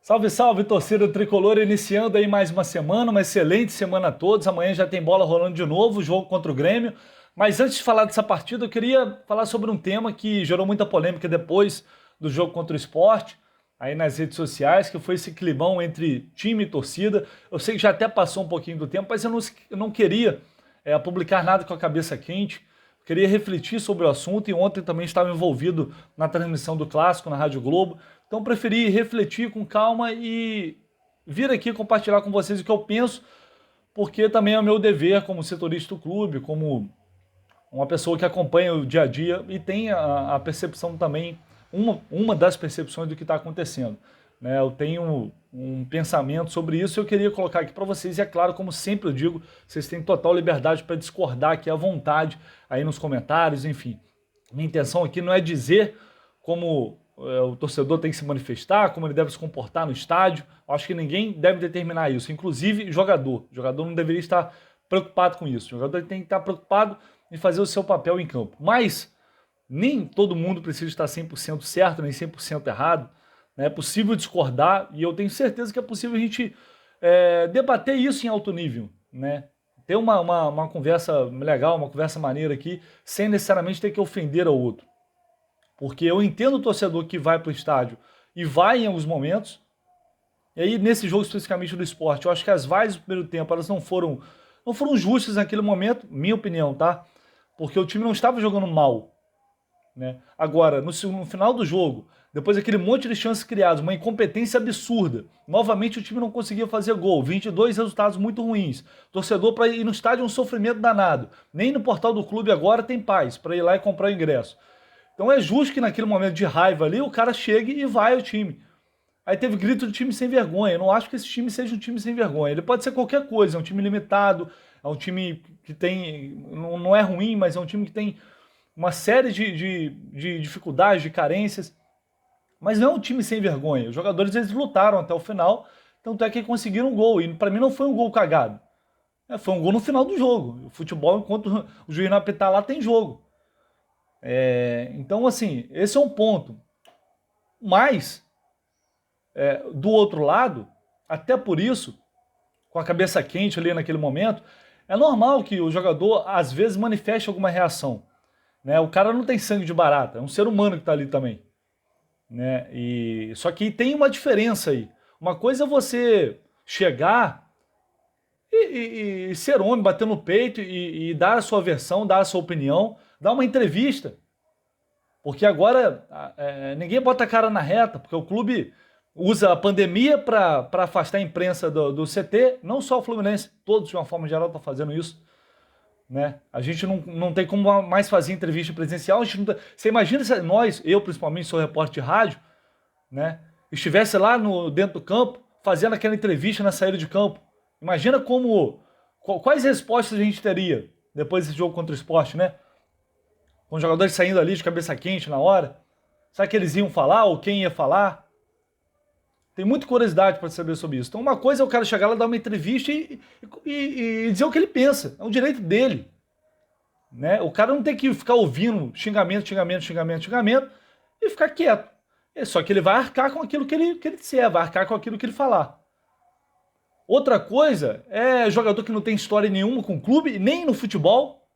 Salve, salve, torcida tricolor, iniciando aí mais uma semana, uma excelente semana a todos. Amanhã já tem bola rolando de novo, jogo contra o Grêmio. Mas antes de falar dessa partida, eu queria falar sobre um tema que gerou muita polêmica depois do jogo contra o Sport, aí nas redes sociais, que foi esse climão entre time e torcida. Eu sei que já até passou um pouquinho do tempo, mas eu não queria publicar nada com a cabeça quente. Eu queria refletir sobre o assunto e ontem também estava envolvido na transmissão do Clássico na Rádio Globo. Então preferi refletir com calma e vir aqui compartilhar com vocês o que eu penso, porque também é o meu dever como setorista do clube, como uma pessoa que acompanha o dia a dia e tem a percepção também, uma das percepções do que está acontecendo. Né? Eu tenho um pensamento sobre isso e eu queria colocar aqui para vocês. E é claro, como sempre eu digo, vocês têm total liberdade para discordar aqui à vontade, aí nos comentários, enfim. Minha intenção aqui não é dizer como o torcedor tem que se manifestar, como ele deve se comportar no estádio. Eu acho que ninguém deve determinar isso, inclusive jogador. O jogador não deveria estar preocupado com isso. O jogador tem que estar preocupado em fazer o seu papel em campo. Mas nem todo mundo precisa estar 100% certo, nem 100% errado. Né? É possível discordar e eu tenho certeza que é possível a gente debater isso em alto nível. Né? Ter uma conversa legal, uma conversa maneira aqui, sem necessariamente ter que ofender ao outro. Porque eu entendo o torcedor que vai para o estádio e vai em alguns momentos. E aí, nesse jogo especificamente do Sport, eu acho que as vaias do primeiro tempo elas não foram justas naquele momento, minha opinião, tá? Porque o time não estava jogando mal. Né? Agora, no final do jogo, depois daquele monte de chances criadas, uma incompetência absurda, novamente o time não conseguia fazer gol, 22 resultados muito ruins. Torcedor para ir no estádio é um sofrimento danado. Nem no portal do clube agora tem paz para ir lá e comprar o ingresso. Então é justo que naquele momento de raiva ali o cara chegue e vai ao time. Aí teve grito de time sem vergonha. Eu não acho que esse time seja um time sem vergonha. Ele pode ser qualquer coisa, é um time limitado, é um time que tem. Não é ruim, mas é um time que tem uma série de dificuldades, de carências. Mas não é um time sem vergonha. Os jogadores eles lutaram até o final, tanto é que conseguiram um gol. E para mim não foi um gol cagado. Foi um gol no final do jogo. O futebol, enquanto o juiz não apitar lá, tem jogo. Então, assim, esse é um ponto. Mas, do outro lado, até por isso, com a cabeça quente ali naquele momento, é normal que o jogador, às vezes, manifeste alguma reação. Né? O cara não tem sangue de barata, é um ser humano que está ali também. Né? Só que tem uma diferença aí. Uma coisa é você chegar e ser homem, bater no peito e dar a sua versão, dar a sua opinião, dar uma entrevista. Porque agora ninguém bota a cara na reta, porque o clube usa a pandemia para afastar a imprensa do CT, não só o Fluminense, todos de uma forma geral estão fazendo isso. Né? A gente não tem como mais fazer entrevista presencial. Você imagina se nós, eu principalmente sou repórter de rádio, né, estivesse lá dentro do campo, fazendo aquela entrevista na saída de campo. Imagina quais respostas a gente teria depois desse jogo contra o Sport, né? Com os jogadores saindo ali de cabeça quente na hora. Será que eles iam falar ou quem ia falar? Tem muita curiosidade para saber sobre isso. Então uma coisa é o cara chegar lá, dar uma entrevista e dizer o que ele pensa. É um direito dele. Né? O cara não tem que ficar ouvindo xingamento e ficar quieto. Só que ele vai arcar com aquilo que ele disser, vai arcar com aquilo que ele falar. Outra coisa é jogador que não tem história nenhuma com o clube, nem no futebol,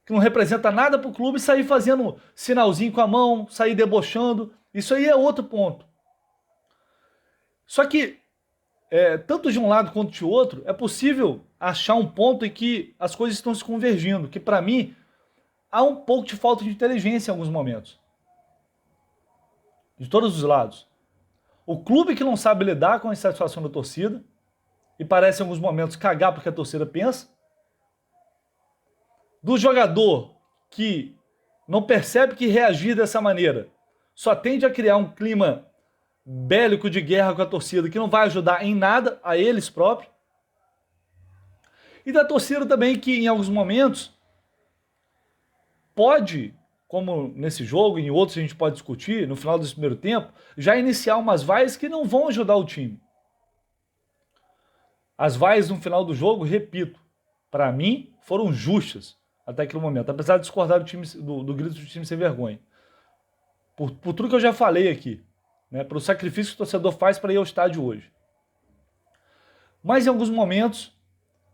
que não representa nada para o clube, sair fazendo sinalzinho com a mão, sair debochando. Isso aí é outro ponto. Só que, tanto de um lado quanto de outro, é possível achar um ponto em que as coisas estão se convergindo, que para mim, há um pouco de falta de inteligência em alguns momentos. De todos os lados. O clube que não sabe lidar com a insatisfação da torcida, e parece em alguns momentos cagar porque a torcida pensa, do jogador que não percebe que reagir dessa maneira só tende a criar um clima bélico de guerra com a torcida que não vai ajudar em nada a eles próprios. E da torcida também que em alguns momentos pode, como nesse jogo e em outros a gente pode discutir, no final desse primeiro tempo, já iniciar umas vaias que não vão ajudar o time. As vaias no final do jogo, repito, para mim foram justas até aquele momento, apesar de discordar do grito do time sem vergonha. Por tudo que eu já falei aqui. né, pelo sacrifício que o torcedor faz para ir ao estádio hoje. Mas em alguns momentos,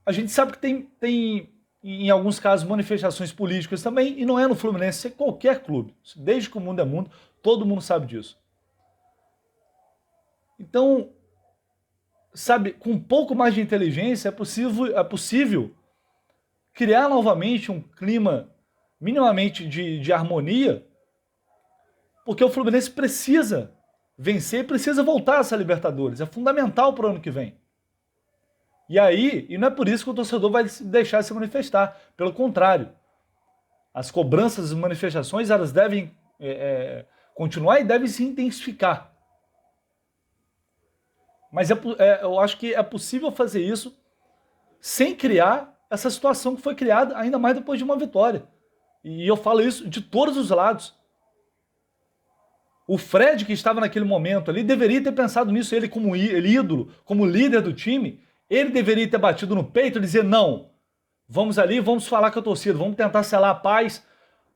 a gente sabe que tem em alguns casos, manifestações políticas também, e não é no Fluminense, é qualquer clube. Desde que o mundo é mundo, todo mundo sabe disso. Então, sabe, com um pouco mais de inteligência, é possível criar novamente um clima minimamente de harmonia, porque o Fluminense precisa vencer, precisa voltar a essa Libertadores. É fundamental para o ano que vem. E aí, e não é por isso que o torcedor vai deixar de se manifestar. Pelo contrário, as cobranças, as manifestações, elas devem continuar e devem se intensificar. Mas eu acho que é possível fazer isso sem criar essa situação que foi criada, ainda mais depois de uma vitória. E eu falo isso de todos os lados. O Fred, que estava naquele momento ali, deveria ter pensado nisso, ele como ídolo, como líder do time, ele deveria ter batido no peito e dizer, não, vamos ali, vamos falar com a torcida, vamos tentar selar a paz,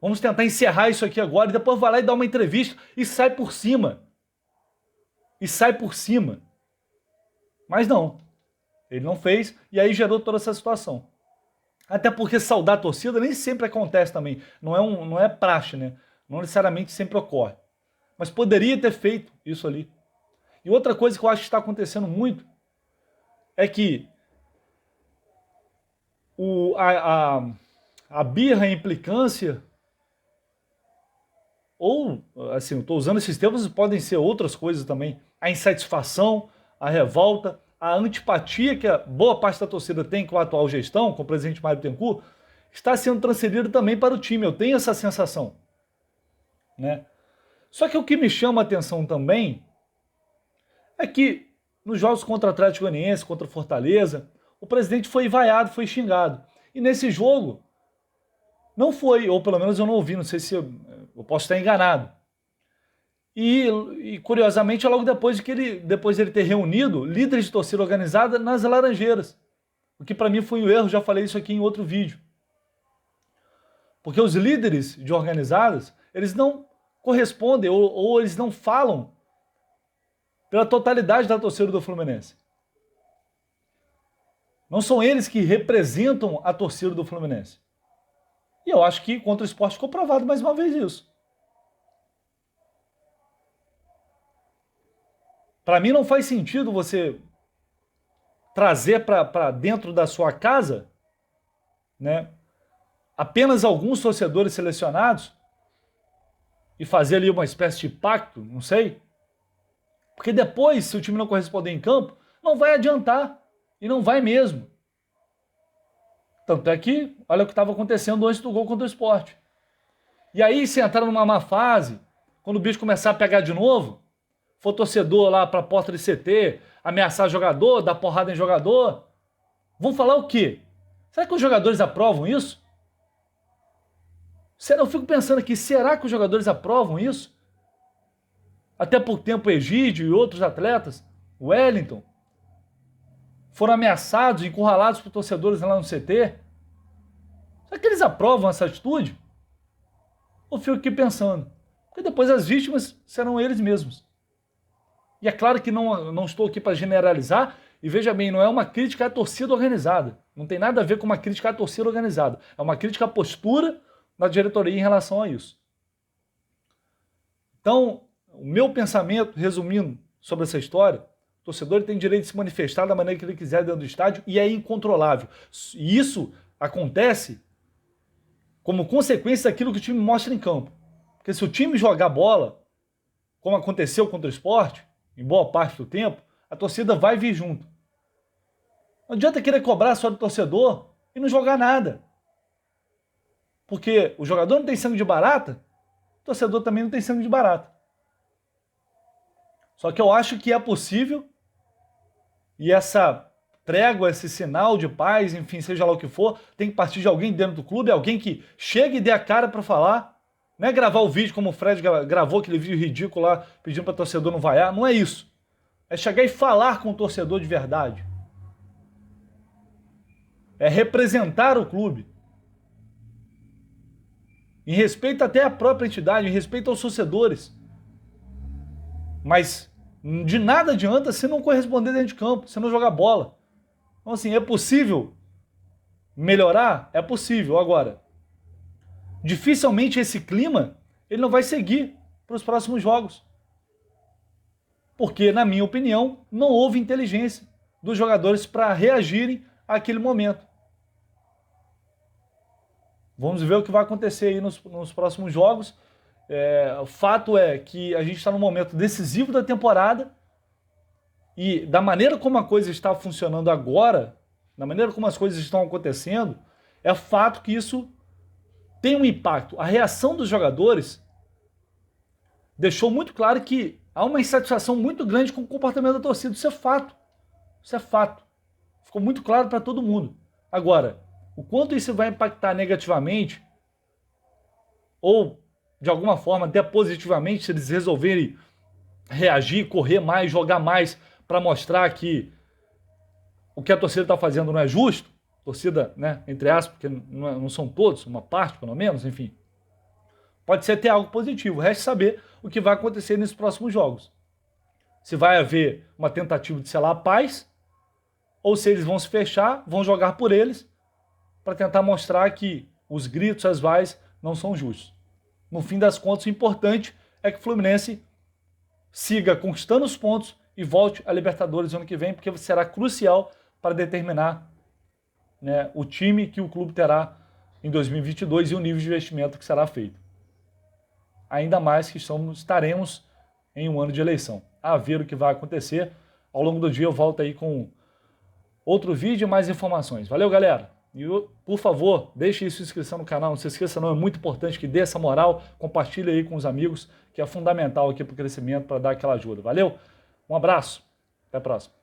vamos tentar encerrar isso aqui agora, e depois vai lá e dá uma entrevista e sai por cima. E sai por cima. Mas não, ele não fez, e aí gerou toda essa situação. Até porque saudar a torcida nem sempre acontece também, não é praxe, né? Não necessariamente sempre ocorre. Mas poderia ter feito isso ali. E outra coisa que eu acho que está acontecendo muito é que a birra, a implicância, ou, assim, eu estou usando esses termos, podem ser outras coisas também, a insatisfação, a revolta, a antipatia que a boa parte da torcida tem com a atual gestão, com o presidente Mário Bittencourt, está sendo transferida também para o time. Eu tenho essa sensação, né? Só que o que me chama a atenção também é que nos jogos contra o Atlético Goianiense, contra o Fortaleza, o presidente foi vaiado, foi xingado. E nesse jogo, não foi, ou pelo menos eu não ouvi, não sei se eu posso estar enganado. E curiosamente, é logo depois de ele ter reunido líderes de torcida organizada nas Laranjeiras. O que para mim foi um erro, já falei isso aqui em outro vídeo. Porque os líderes de organizadas, eles não correspondem ou eles não falam pela totalidade da torcida do Fluminense. Não são eles que representam a torcida do Fluminense. E eu acho que contra o Sport ficou provado mais uma vez isso. Para mim não faz sentido você trazer para dentro da sua casa, né, apenas alguns torcedores selecionados e fazer ali uma espécie de pacto, não sei. Porque depois, se o time não corresponder em campo, não vai adiantar. E não vai mesmo. Tanto é que, olha o que estava acontecendo antes do gol contra o Sport. E aí, se entrar numa má fase, quando o bicho começar a pegar de novo, for torcedor lá para a porta de CT, ameaçar jogador, dar porrada em jogador, vão falar o quê? Será que os jogadores aprovam isso? Eu fico pensando aqui, será que os jogadores aprovam isso? Até por tempo o Egídio e outros atletas, o Wellington, foram ameaçados, encurralados por torcedores lá no CT. Será que eles aprovam essa atitude? Eu fico aqui pensando. Porque depois as vítimas serão eles mesmos. E é claro que não estou aqui para generalizar, e veja bem, não é uma crítica à torcida organizada. Não tem nada a ver com uma crítica à torcida organizada. É uma crítica à postura da diretoria em relação a isso. Então, o meu pensamento, resumindo sobre essa história, o torcedor tem direito de se manifestar da maneira que ele quiser dentro do estádio e é incontrolável. E isso acontece como consequência daquilo que o time mostra em campo. Porque se o time jogar bola, como aconteceu contra o Sport, em boa parte do tempo, a torcida vai vir junto. Não adianta querer cobrar só do torcedor e não jogar nada. Porque o jogador não tem sangue de barata, o torcedor também não tem sangue de barata. Só que eu acho que é possível, e essa trégua, esse sinal de paz, enfim, seja lá o que for, tem que partir de alguém dentro do clube, alguém que chegue e dê a cara para falar. Não é gravar o vídeo como o Fred gravou aquele vídeo ridículo lá, pedindo para o torcedor não vaiar. Não é isso. É chegar e falar com o torcedor de verdade. É representar o clube. Em respeito até à própria entidade, em respeito aos torcedores. Mas de nada adianta se não corresponder dentro de campo, se não jogar bola. Então, assim, é possível melhorar? É possível. Agora, dificilmente esse clima ele não vai seguir para os próximos jogos. Porque, na minha opinião, não houve inteligência dos jogadores para reagirem àquele momento. Vamos ver o que vai acontecer aí nos próximos jogos. O fato é que a gente está num momento decisivo da temporada e da maneira como a coisa está funcionando agora, da maneira como as coisas estão acontecendo, é fato que isso tem um impacto. A reação dos jogadores deixou muito claro que há uma insatisfação muito grande com o comportamento da torcida. Isso é fato. Isso é fato. Ficou muito claro para todo mundo. Agora, o quanto isso vai impactar negativamente ou, de alguma forma, até positivamente, se eles resolverem reagir, correr mais, jogar mais para mostrar que o que a torcida está fazendo não é justo, torcida, né, entre aspas, porque não são todos, uma parte pelo menos, enfim, pode ser até algo positivo. Resta saber o que vai acontecer nesses próximos jogos. Se vai haver uma tentativa de selar a paz, ou se eles vão se fechar, vão jogar por eles, para tentar mostrar que os gritos, as vaias, não são justos. No fim das contas, o importante é que o Fluminense siga conquistando os pontos e volte a Libertadores ano que vem, porque será crucial para determinar, né, o time que o clube terá em 2022 e o nível de investimento que será feito. Ainda mais que estaremos em um ano de eleição. A ver o que vai acontecer. Ao longo do dia eu volto aí com outro vídeo e mais informações. Valeu, galera! E, por favor, deixe aí sua inscrição no canal, não se esqueça não, é muito importante que dê essa moral, compartilhe aí com os amigos, que é fundamental aqui para o crescimento, para dar aquela ajuda. Valeu? Um abraço, até a próxima.